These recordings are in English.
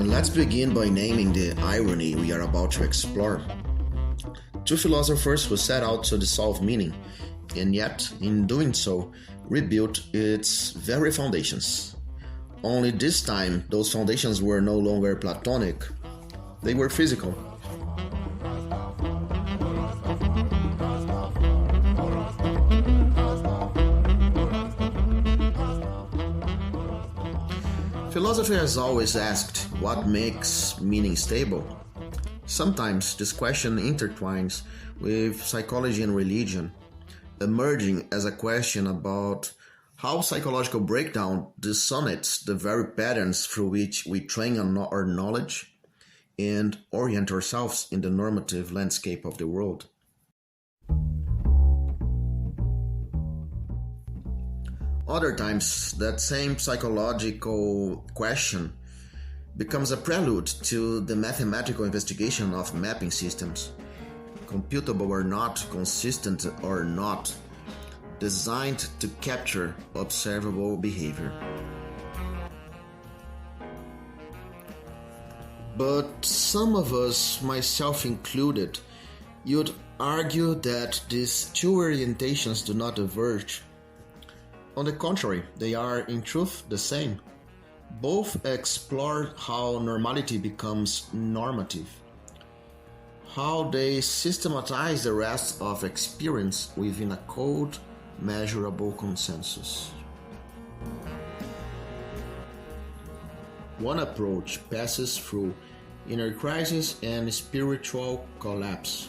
Let's begin by naming the irony we are about to explore. Two philosophers who set out to dissolve meaning, and yet, in doing so, rebuilt its very foundations. Only this time, those foundations were no longer Platonic, they were physical. Philosophy has always asked, what makes meaning stable? Sometimes this question intertwines with psychology and religion, emerging as a question about how psychological breakdown dissonates the very patterns through which we train our knowledge and orient ourselves in the normative landscape of the world. Other times, that same psychological question becomes a prelude to the mathematical investigation of mapping systems, computable or not, consistent or not, designed to capture observable behavior. But some of us, myself included, would argue that these two orientations do not diverge. On the contrary, they are in truth the same. Both explore how normality becomes normative, how they systematize the rest of experience within a cold, measurable consensus. One approach passes through inner crisis and spiritual collapse.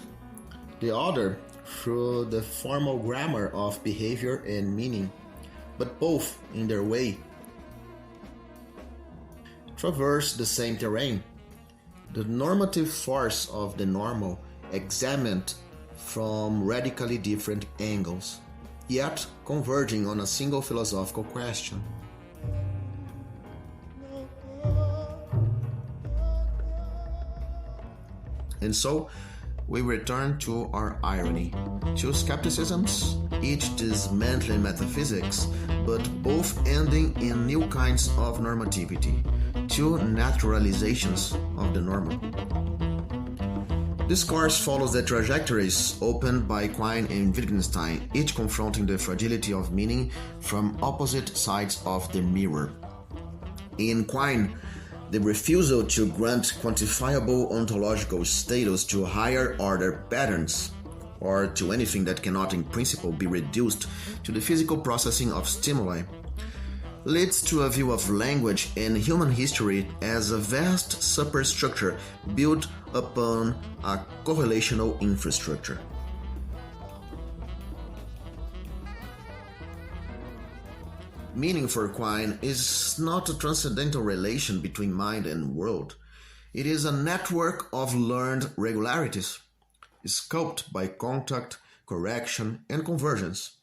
The other through the formal grammar of behavior and meaning, but both, in their way, traverse the same terrain, the normative force of the normal, examined from radically different angles, yet converging on a single philosophical question. And so, we return to our irony. Two skepticisms, each dismantling metaphysics, but both ending in new kinds of normativity. Two naturalizations of the normal. This course follows the trajectories opened by Quine and Wittgenstein, each confronting the fragility of meaning from opposite sides of the mirror. In Quine, the refusal to grant quantifiable ontological status to higher order patterns, or to anything that cannot in principle be reduced to the physical processing of stimuli, leads to a view of language and human history as a vast superstructure built upon a correlational infrastructure. Meaning for Quine is not a transcendental relation between mind and world. It is a network of learned regularities, sculpted by contact, correction, and convergence.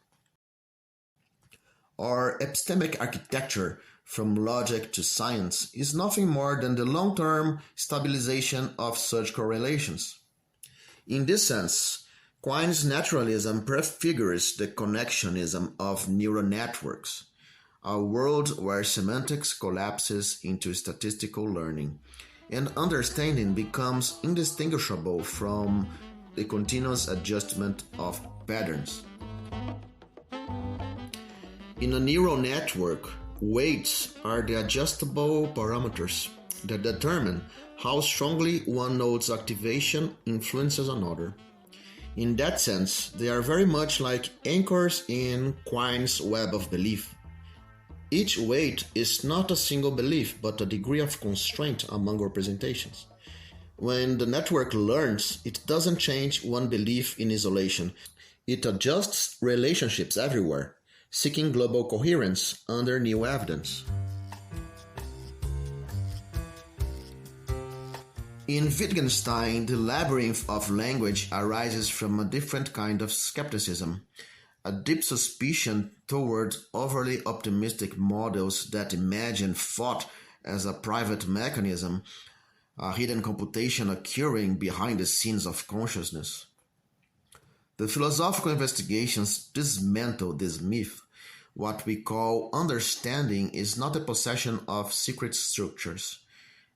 Our epistemic architecture, from logic to science, is nothing more than the long-term stabilization of such correlations. In this sense, Quine's naturalism prefigures the connectionism of neural networks, a world where semantics collapses into statistical learning, and understanding becomes indistinguishable from the continuous adjustment of patterns. In a neural network, weights are the adjustable parameters that determine how strongly one node's activation influences another. In that sense, they are very much like anchors in Quine's web of belief. Each weight is not a single belief, but a degree of constraint among representations. When the network learns, it doesn't change one belief in isolation. It adjusts relationships everywhere, seeking global coherence under new evidence. In Wittgenstein, the labyrinth of language arises from a different kind of skepticism, a deep suspicion toward overly optimistic models that imagine thought as a private mechanism, a hidden computation occurring behind the scenes of consciousness. The philosophical investigations dismantle this myth. What we call understanding is not the possession of secret structures.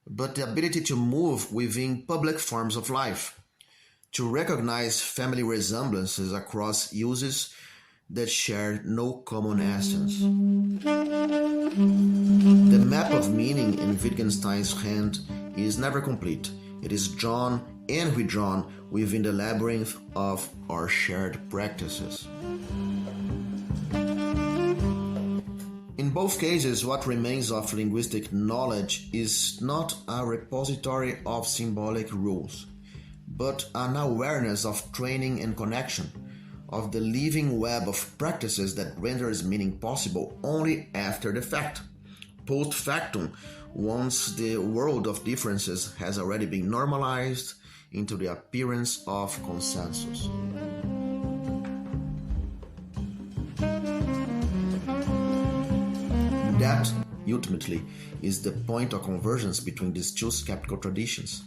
but the ability to move within public forms of life, to recognize family resemblances across uses that share no common essence. The map of meaning in Wittgenstein's hand is never complete. It is drawn and redrawn within the labyrinth of our shared practices. In both cases, what remains of linguistic knowledge is not a repository of symbolic rules, but an awareness of training and connection, of the living web of practices that renders meaning possible only after the fact, post factum, once the world of differences has already been normalized into the appearance of consensus. That, ultimately, is the point of convergence between these two skeptical traditions.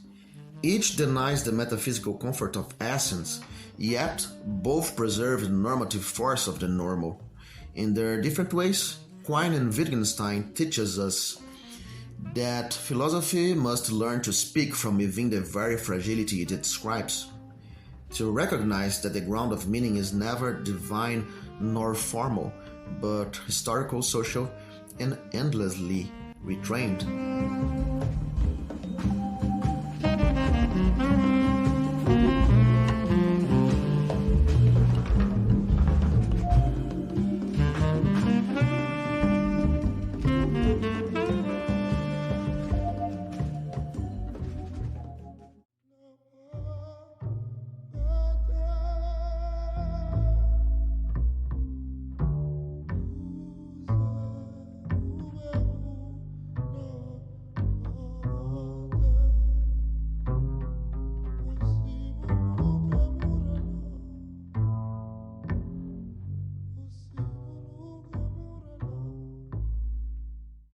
Each denies the metaphysical comfort of essence, yet both preserve the normative force of the normal. In their different ways, Quine and Wittgenstein teaches us that philosophy must learn to speak from within the very fragility it describes, to recognize that the ground of meaning is never divine nor formal, but historical, social, and endlessly retrained.